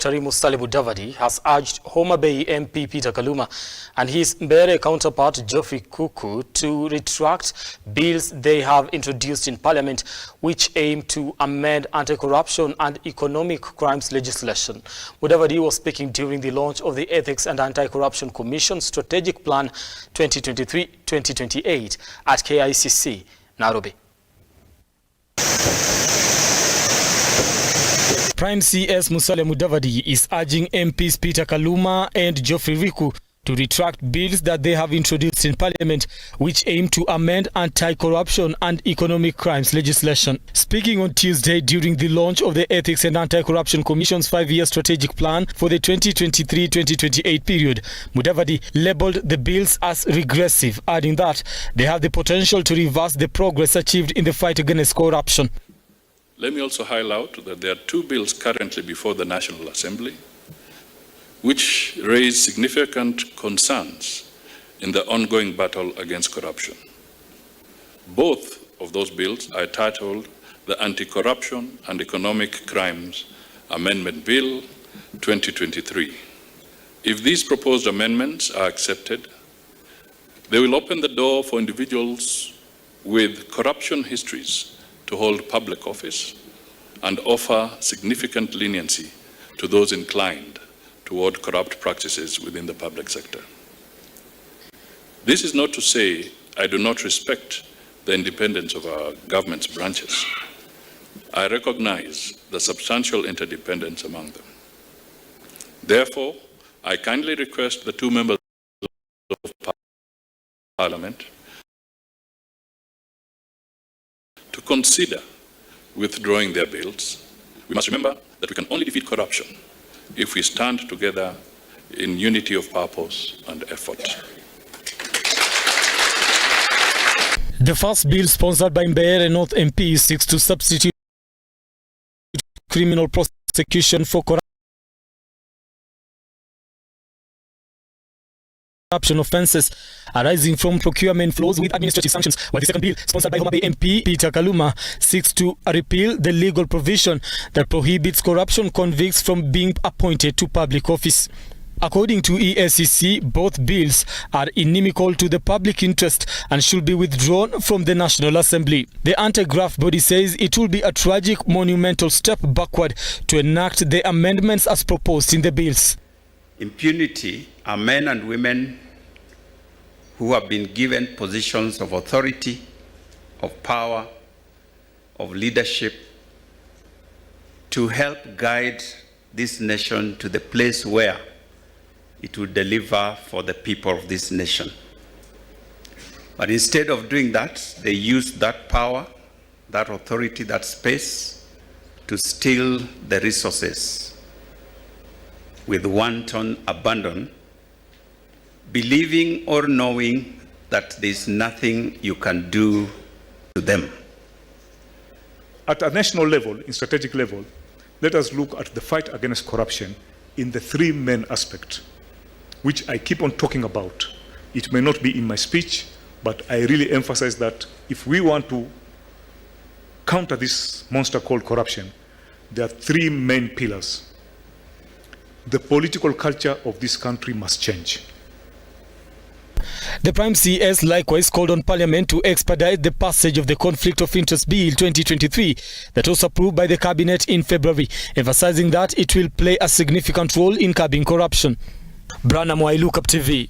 Musalia Mudavadi has urged Homa Bay MP Peter Kaluma and his Mbeere counterpart Geoffrey to retract bills they have introduced in Parliament which aim to amend anti-corruption and economic crimes legislation. Mudavadi was speaking during the launch of the Ethics and Anti-Corruption Commission Strategic Plan 2023-2028 at KICC, Nairobi. Prime CS Musalia Mudavadi is urging MPs Peter Kaluma and Geoffrey to retract bills that they have introduced in Parliament which aim to amend anti-corruption and economic crimes legislation. Speaking on Tuesday during the launch of the Ethics and Anti-Corruption Commission's 5-year strategic plan for the 2023-2028 period, Mudavadi labelled the bills as regressive, adding that they have the potential to reverse the progress achieved in the fight against corruption. Let me also highlight that there are two bills currently before the National Assembly which raise significant concerns in the ongoing battle against corruption. Both of those bills are titled the Anti-Corruption and Economic Crimes Amendment Bill 2023. If these proposed amendments are accepted, they will open the door for individuals with corruption histories to hold public office and offer significant leniency to those inclined toward corrupt practices within the public sector. This is not to say I do not respect the independence of our government's branches. I recognize the substantial interdependence among them. Therefore, I kindly request the two members of Parliament to consider withdrawing their bills. We must remember that we can only defeat corruption if we stand together in unity of purpose and effort. The first bill, sponsored by Mbeere North MP, seeks to substitute criminal prosecution for corruption offences arising from procurement flows with administrative sanctions, while the second bill, sponsored by Homa Bay MP Peter Kaluma, seeks to repeal the legal provision that prohibits corruption convicts from being appointed to public office. According to EACC, both bills are inimical to the public interest and should be withdrawn from the National Assembly. The anti-graft body says it will be a tragic, monumental step backward to enact the amendments as proposed in the bills. Impunity are men and women who have been given positions of authority, of power, of leadership to help guide this nation to the place where it will deliver for the people of this nation. But instead of doing that, they use that power, that authority, that space to steal the resources with wanton abandon, believing or knowing that there's nothing you can do to them. At a national level, in strategic level, let us look at the fight against corruption in the three main aspects, which I keep on talking about. It may not be in my speech, but I really emphasize that if we want to counter this monster called corruption, there are three main pillars. The political culture of this country must change. The Prime CS likewise called on Parliament to expedite the passage of the Conflict of Interest Bill 2023 that was approved by the Cabinet in February, emphasizing that it will play a significant role in curbing corruption. Branham Look Up TV.